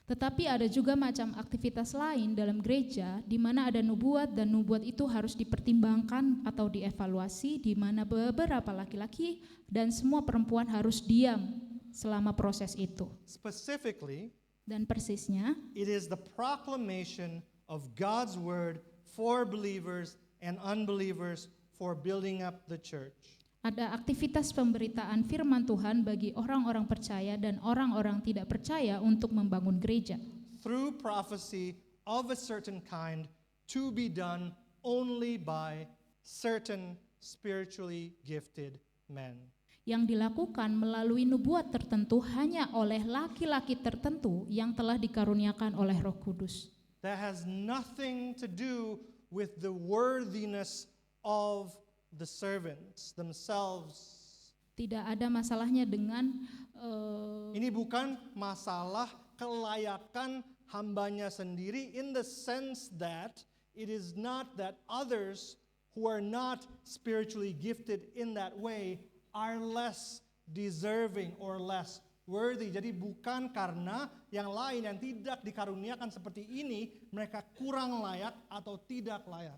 Tetapi ada juga macam aktivitas lain dalam gereja di mana ada nubuat dan nubuat itu harus dipertimbangkan atau dievaluasi di mana beberapa laki-laki dan semua perempuan harus diam selama proses itu. Specifically, Dan persisnya, it is the proclamation of God's word for believers and unbelievers for building up the church. ada aktivitas pemberitaan firman Tuhan bagi orang-orang percaya dan orang-orang tidak percaya untuk membangun gereja. Through prophecy of a certain kind to be done only by certain spiritually gifted men. Yang dilakukan melalui nubuat tertentu hanya oleh laki-laki tertentu yang telah dikaruniakan oleh Roh Kudus. That has nothing to do with the worthiness of the servants themselves. Tidak ada masalahnya dengan Ini bukan masalah kelayakan hambanya sendiri in the sense that it is not that others who are not spiritually gifted in that way are less deserving or less worthy. Jadi bukan karena yang lain yang tidak dikaruniakan seperti ini mereka kurang layak atau tidak layak.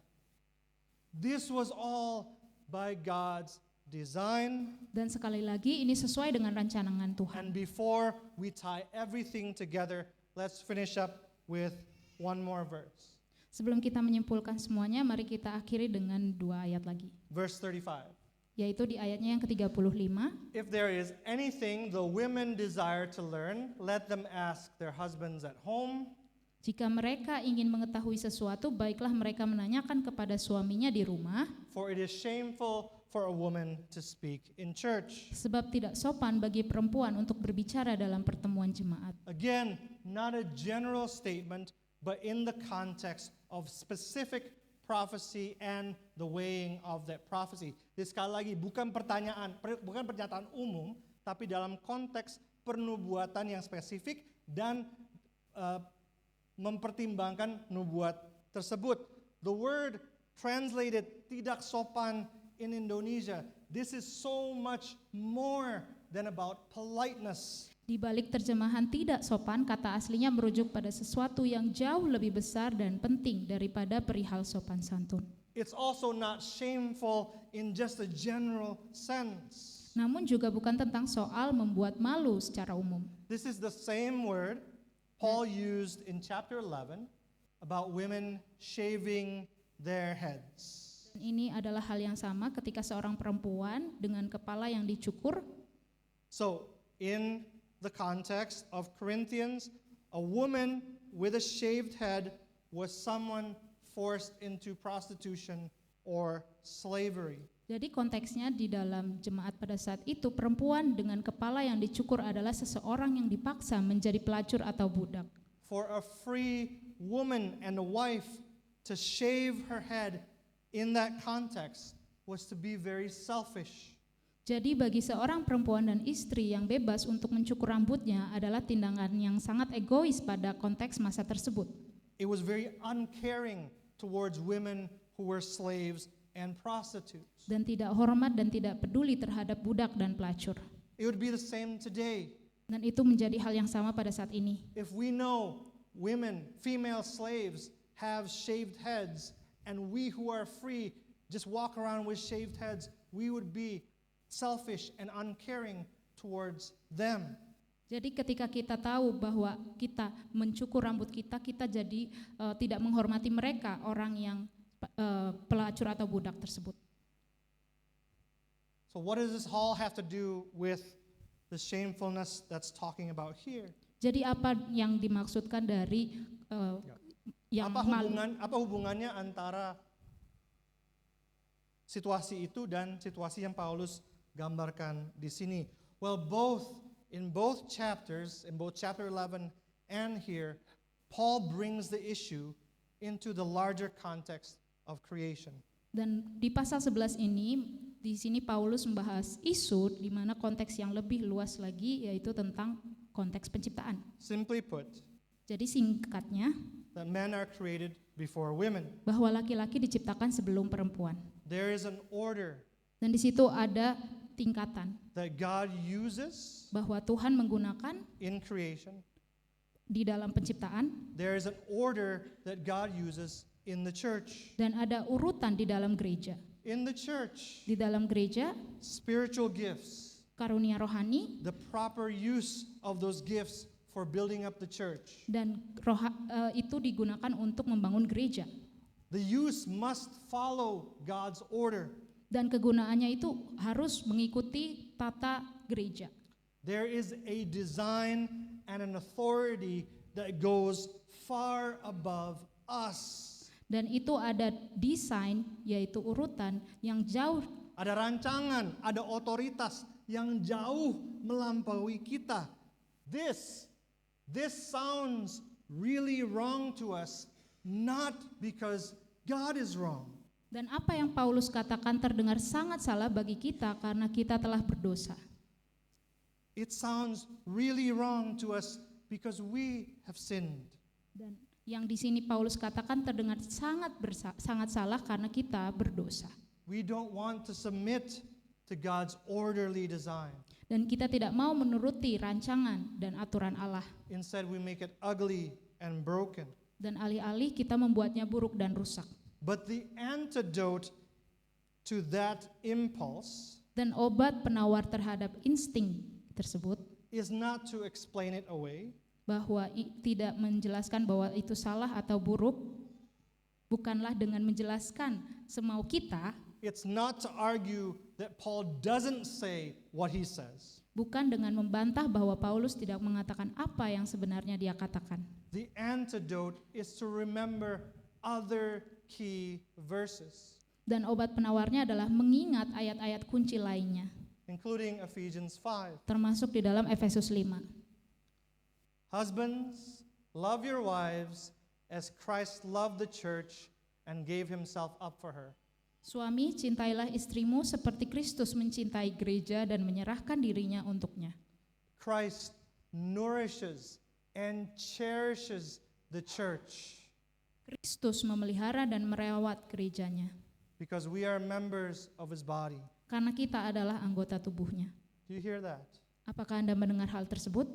This was all by God's design. dan sekali lagi ini sesuai dengan rancangan Tuhan. And before we tie everything together, let's finish up with one more verse. Sebelum kita menyimpulkan semuanya, mari kita akhiri dengan 2 ayat lagi, Verse 35. yaitu di ayatnya yang ke-35. If there is anything the women desire to learn, let them ask their husbands at home. Jika mereka ingin mengetahui sesuatu, baiklah mereka menanyakan kepada suaminya di rumah, For it is shameful for a woman to speak in church. sebab tidak sopan bagi perempuan untuk berbicara dalam pertemuan jemaat. Again, not a general statement, but in the context of specific prophecy and the weighing of that prophecy. Jadi sekali lagi bukan pernyataan umum, tapi dalam konteks pernubuatan yang spesifik dan mempertimbangkan nubuat tersebut. The word translated tidak sopan in Indonesia. This is so much more than about politeness. Di balik terjemahan tidak sopan, kata aslinya merujuk pada sesuatu yang jauh lebih besar dan penting daripada perihal sopan santun. It's also not shameful in just a general sense. Namun juga bukan tentang soal membuat malu secara umum. This is the same word Paul used in chapter 11 about women shaving their heads. Ini adalah hal yang sama ketika seorang perempuan dengan kepala yang dicukur. So, in the context of Corinthians, a woman with a shaved head was someone forced into prostitution or slavery. Jadi konteksnya di dalam jemaat pada saat itu, perempuan dengan kepala yang dicukur adalah seseorang yang dipaksa menjadi pelacur atau budak. For a free woman and a wife to shave her head in that context was to be very selfish. Jadi bagi seorang perempuan dan istri yang bebas untuk mencukur rambutnya adalah tindakan yang sangat egois pada konteks masa tersebut. It was very uncaring towards women who were slaves and prostitutes. Dan tidak hormat dan tidak peduli terhadap budak dan pelacur. It would be the same today. Dan itu menjadi hal yang sama pada saat ini. If we know women, female slaves have shaved heads, and we who are free just walk around with shaved heads, we would be selfish and uncaring towards them. Jadi ketika kita tahu bahwa kita mencukur rambut kita, kita jadi tidak menghormati mereka, orang yang pelacur atau budak tersebut. So what does this all have to do with the shamefulness that's talking about here? Jadi apa yang dimaksudkan dari yang Apa hubungannya antara situasi itu dan situasi yang Paulus gambarkan di sini? Well, in both chapters, in both chapter 11 and here, Paul brings the issue into the larger context of creation. Dan di pasal 11 ini, di sini Paulus membahas isu di mana konteks yang lebih luas lagi, yaitu tentang konteks penciptaan. Simply put, Jadi singkatnya, that men are created before women. bahwa laki-laki diciptakan sebelum perempuan. There is an order Dan di situ ada tingkatan that God uses bahwa Tuhan menggunakan in creation. di dalam penciptaan, There is an order that God uses in the church. dan ada urutan di dalam gereja. In the church, Di dalam gereja, spiritual gifts, karunia rohani the proper use of those gifts for building up the church. dan itu digunakan untuk membangun gereja. The use must follow God's order. Dan kegunaannya itu harus mengikuti tata gereja. There is a design and an authority that goes far above us. Dan itu ada desain, yaitu urutan yang jauh, Ada rancangan, ada otoritas yang jauh melampaui kita. This sounds really wrong to us, not because God is wrong. dan apa yang Paulus katakan terdengar sangat salah bagi kita karena kita telah berdosa. It sounds really wrong to us because we have sinned. Dan yang di sini Paulus katakan terdengar sangat salah karena kita berdosa. We don't want to submit to God's orderly design. Dan kita tidak mau menuruti rancangan dan aturan Allah. Instead, we make it ugly and broken. Dan alih-alih kita membuatnya buruk dan rusak. But the antidote to that impulse Dan obat penawar terhadap insting tersebut is not to explain it away, bahwa tidak menjelaskan bahwa itu salah atau buruk, bukanlah dengan menjelaskan semau kita, it's not to argue that Paul doesn't say what he says. bukan dengan membantah bahwa Paulus tidak mengatakan apa yang sebenarnya dia katakan. The antidote is to remember other key verses, Dan obat penawarnya adalah mengingat ayat-ayat kunci lainnya, including Ephesians 5. termasuk di dalam Efesus 5. Husbands, love your wives as Christ loved the church and gave himself up for her. Suami, cintailah istrimu seperti Kristus mencintai gereja dan menyerahkan dirinya untuknya. Christ nourishes and cherishes the church Kristus memelihara dan merawat gerejanya, because we are members of his body. karena kita adalah anggota tubuhnya. Do you hear that? Apakah Anda mendengar hal tersebut?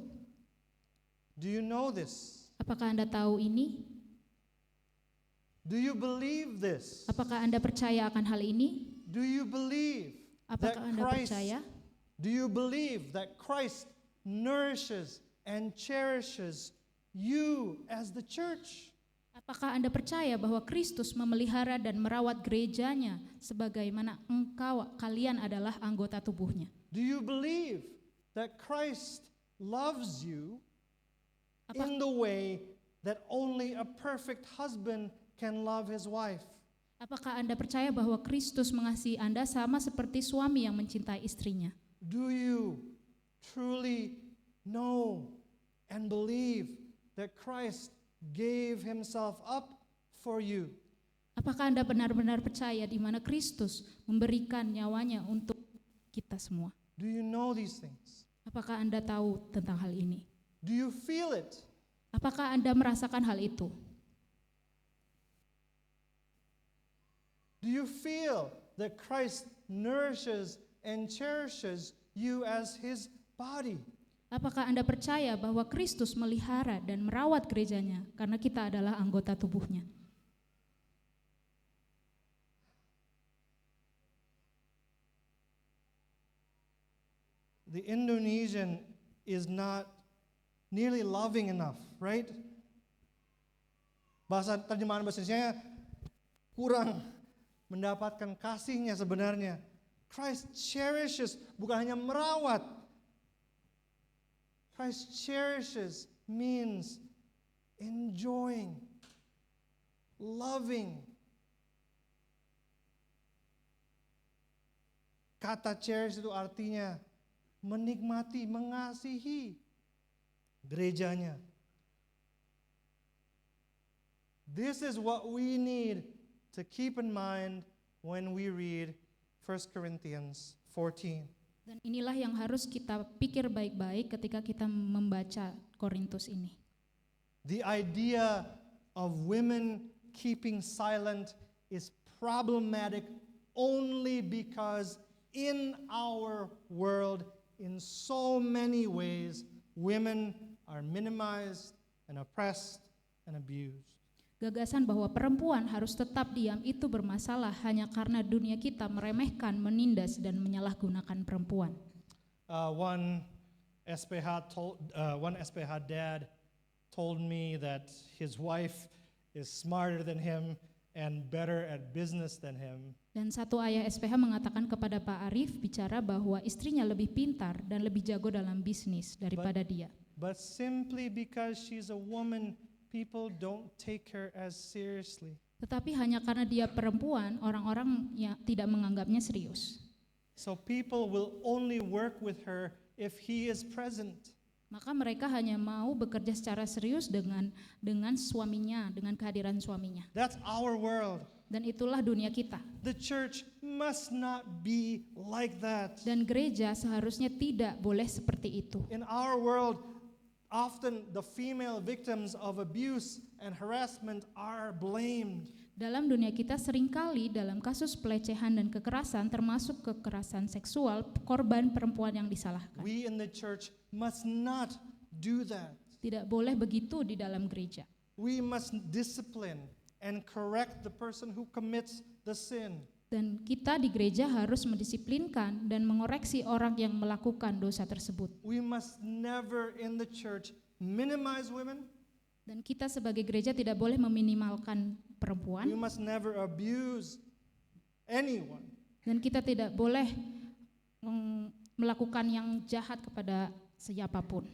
Do you know this? Apakah Anda tahu ini? Do you believe this? Apakah Anda percaya akan hal ini? Do you believe that Apakah Anda Christ, percaya? do you believe that Christ nourishes and cherishes you as the church? Apakah Anda percaya bahwa Kristus memelihara dan merawat gerejanya sebagaimana kalian adalah anggota tubuhnya? Do you believe that Christ loves you in the way that only a perfect husband can love his wife? Apakah Anda percaya bahwa Kristus mengasihi Anda sama seperti suami yang mencintai istrinya? Do you truly know and believe that Christ gave himself up for you? Apakah Anda benar-benar percaya di mana Kristus memberikan nyawanya untuk kita semua? Do you know these things? Apakah Anda tahu tentang hal ini? Do you feel it? Apakah Anda merasakan hal itu? Do you feel that Christ nourishes and cherishes you as his body? Apakah Anda percaya bahwa Kristus melihara dan merawat gerejanya karena kita adalah anggota tubuhnya? The Indonesian is not nearly loving enough, right? Terjemahan bahasa Indonesianya kurang mendapatkan kasihnya sebenarnya. Christ cherishes, bukan hanya merawat. Christ cherishes means enjoying, loving. Kata cherish itu artinya menikmati, mengasihi gerejanya. This is what we need to keep in mind when we read 1 Corinthians 14. Dan inilah yang harus kita pikir baik-baik ketika kita membaca Korintus ini. The idea of women keeping silent is problematic only because in our world, in so many ways, women are minimized and oppressed and abused. Gagasan bahwa perempuan harus tetap diam itu bermasalah hanya karena dunia kita meremehkan, menindas, dan menyalahgunakan perempuan. One SPH dad told me that his wife is smarter than him and better at business than him. Dan satu ayah SPH mengatakan kepada Pak Arif bicara bahwa istrinya lebih pintar dan lebih jago dalam bisnis daripada dia. But simply because she's a woman, people don't take her as seriously. Tetapi hanya karena dia perempuan, orang-orang yang tidak menganggapnya serius. So people will only work with her if he is present. Maka mereka hanya mau bekerja secara serius dengan suaminya, dengan kehadiran suaminya. That's our world. Dan itulah dunia kita. The church must not be like that. Dan gereja seharusnya tidak boleh seperti itu. In our world, often the female victims of abuse and harassment are blamed. Dalam dunia kita seringkali dalam kasus pelecehan dan kekerasan termasuk kekerasan seksual, korban perempuan yang disalahkan. We in the church must not do that. Tidak boleh begitu di dalam gereja. We must discipline and correct the person who commits the sin. Dan kita di gereja harus mendisiplinkan dan mengoreksi orang yang melakukan dosa tersebut. We must never in the church minimize women. Dan kita sebagai gereja tidak boleh meminimalkan perempuan. We must never abuse anyone. Dan kita tidak boleh melakukan yang jahat kepada siapapun,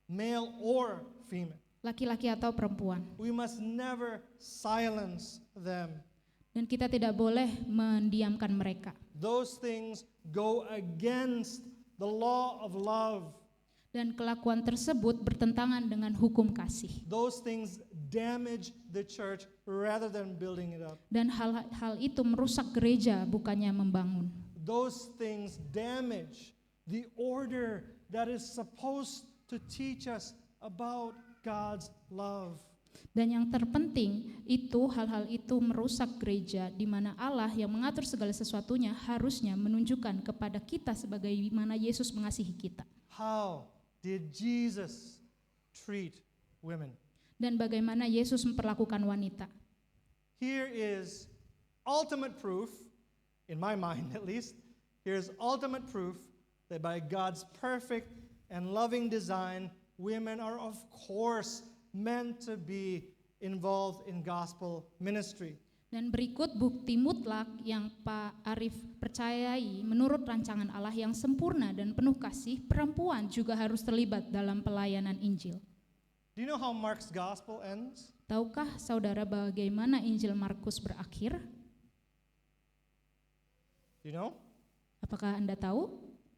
Male or female. laki-laki atau perempuan. We must never silence them. Dan kita tidak boleh mendiamkan mereka. Those things go against the law of love. Dan kelakuan tersebut bertentangan dengan hukum kasih. Those things damage the church rather than building it up. Dan hal itu merusak gereja bukannya membangun. Those things damage the order that is supposed to teach us about God's love. Dan yang terpenting itu hal-hal itu merusak gereja di mana Allah yang mengatur segala sesuatunya harusnya menunjukkan kepada kita sebagai mana Yesus mengasihi kita. How did Jesus treat women? Dan bagaimana Yesus memperlakukan wanita. Here is ultimate proof, in my mind at least, here's ultimate proof that by God's perfect and loving design, women are of course meant to be involved in gospel ministry. Dan berikut bukti mutlak yang Pak Arif percayai menurut rancangan Allah yang sempurna dan penuh kasih, perempuan juga harus terlibat dalam pelayanan Injil. Do you know how Mark's gospel ends? Tahukah saudara bagaimana Injil Markus berakhir? Do you know? Apakah Anda tahu?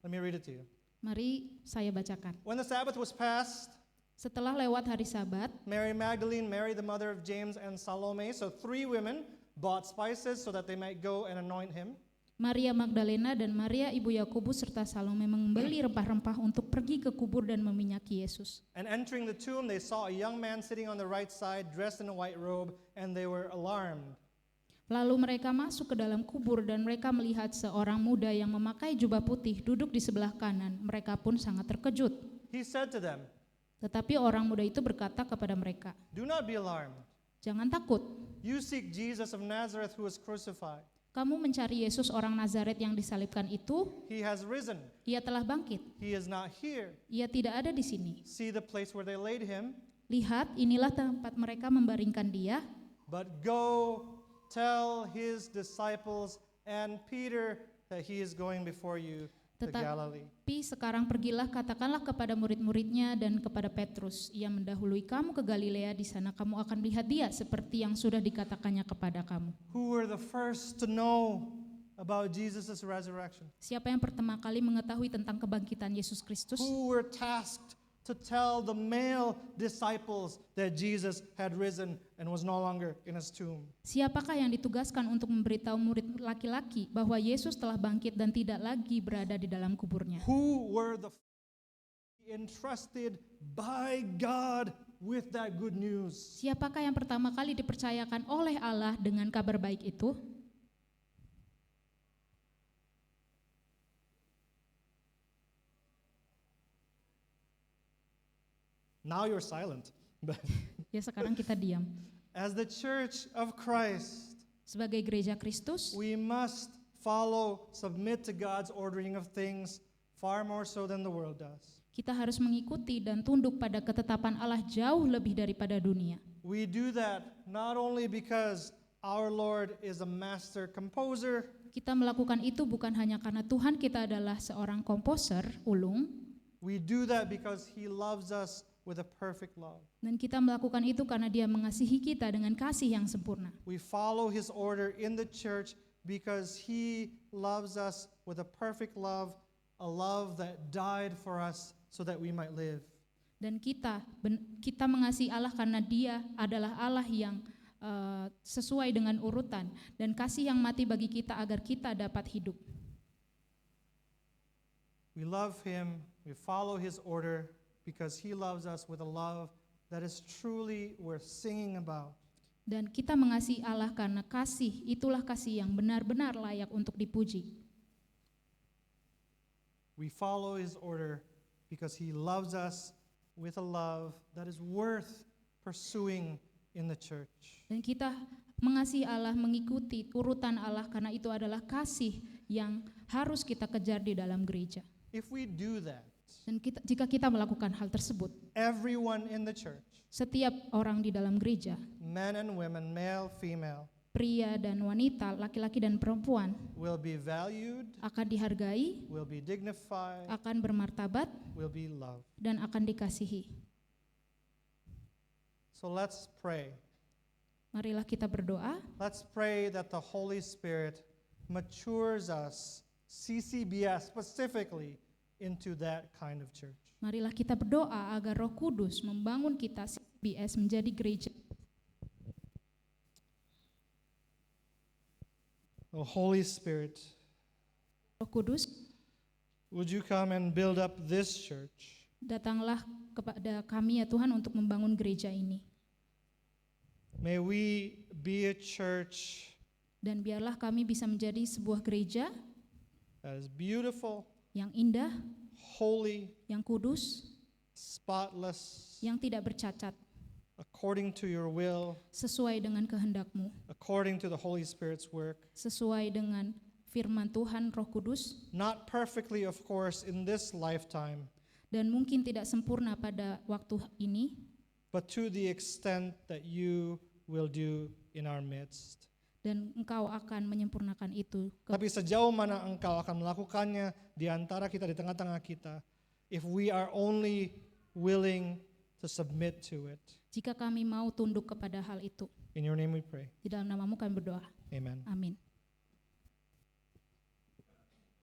Let me read it to you. Mari saya bacakan. When the Sabbath was passed, Setelah lewat hari Sabat, Mary Magdalene, Mary the mother of James, and Salome, so 3 women, bought spices so that they might go and anoint him. Maria Magdalena dan Maria ibu Yakobus serta Salome membeli rempah-rempah untuk pergi ke kubur dan meminyaki Yesus. And entering the tomb, they saw a young man sitting on the right side, dressed in a white robe, and they were alarmed. Lalu mereka masuk ke dalam kubur dan mereka melihat seorang muda yang memakai jubah putih duduk di sebelah kanan. Mereka pun sangat terkejut. He said to them, Tetapi orang muda itu berkata kepada mereka, "Do not be alarmed. "Jangan takut. You seek Jesus of Nazareth who was crucified. Kamu mencari Yesus orang Nazaret yang disalibkan itu. He has risen. Ia telah bangkit. He is not here. Ia tidak ada di sini. See the place where they laid him. Lihat, inilah tempat mereka membaringkan dia. But go tell his disciples and Peter that he is going before you to Galilee." Tapi sekarang pergilah, katakanlah kepada murid-muridnya dan kepada Petrus, ia mendahului kamu ke Galilea, di sana kamu akan melihat dia seperti yang sudah dikatakannya kepada kamu. Who were the first to know about Jesus' resurrection? Siapa yang pertama kali mengetahui tentang kebangkitan Yesus Kristus? Who were tasked to tell the male disciples that Jesus had risen and was no longer in his tomb? Siapakah yang ditugaskan untuk memberitahu murid laki-laki bahwa Yesus telah bangkit dan tidak lagi berada di dalam kuburnya? Who were the entrusted by God with that good news? Siapakah yang pertama kali dipercayakan oleh Allah dengan kabar baik itu? Now you're silent. But Ya sekarang kita diam. as the church of Christ, Sebagai gereja Kristus, we must submit to God's ordering of things far more so than the world does. kita harus mengikuti dan tunduk pada ketetapan Allah jauh lebih daripada dunia. We do that not only because our Lord is a master composer, Kita melakukan itu bukan hanya karena Tuhan kita adalah seorang komposer ulung, we do that because he loves us with a perfect love. dan kita melakukan itu karena Dia mengasihi kita dengan kasih yang sempurna. We follow his order in the church because he loves us with a perfect love, a love that died for us so that we might live. Dan kita mengasihi Allah karena Dia adalah Allah yang sesuai dengan urutan dan kasih yang mati bagi kita agar kita dapat hidup. We love him, we follow his order because he loves us with a love that is truly worth singing about. Dan kita mengasihi Allah karena kasih, itulah kasih yang benar-benar layak untuk dipuji. We follow his order because he loves us with a love that is worth pursuing in the church. Dan kita mengasihi Allah, mengikuti urutan Allah karena itu adalah kasih yang harus kita kejar di dalam gereja. If we do that, Dan jika kita melakukan hal tersebut, everyone in the church, setiap orang di dalam gereja, men and women, male, female, pria dan wanita, laki-laki dan perempuan, will be valued, akan dihargai, will be dignified, akan bermartabat, will be loved. dan akan dikasihi. So let's pray. Marilah kita berdoa. Let's pray that the Holy Spirit matures us, CCBS specifically, into that kind of church. Marilah kita berdoa agar Roh Kudus membangun kita CBS menjadi gereja. Oh, Holy Spirit, Roh Kudus, would you come and build up this church? datanglah kepada kami ya Tuhan untuk membangun gereja ini. May we be a church Dan biarlah kami bisa menjadi sebuah gereja that is beautiful, yang indah, holy, yang kudus, spotless, yang tidak bercacat, according to your will, sesuai dengan kehendak-Mu, according to the Holy Spirit's work. sesuai dengan firman Tuhan Roh Kudus, Not perfectly, of course, in this lifetime, dan mungkin tidak sempurna pada waktu ini, but to the extent that you will do in our midst. Dan Engkau akan menyempurnakan itu. Tapi sejauh mana Engkau akan melakukannya di antara kita, di tengah-tengah kita, if we are only willing to submit to it. Jika kami mau tunduk kepada hal itu. In your name we pray. Di dalam namamu kami berdoa. Amen. Amin.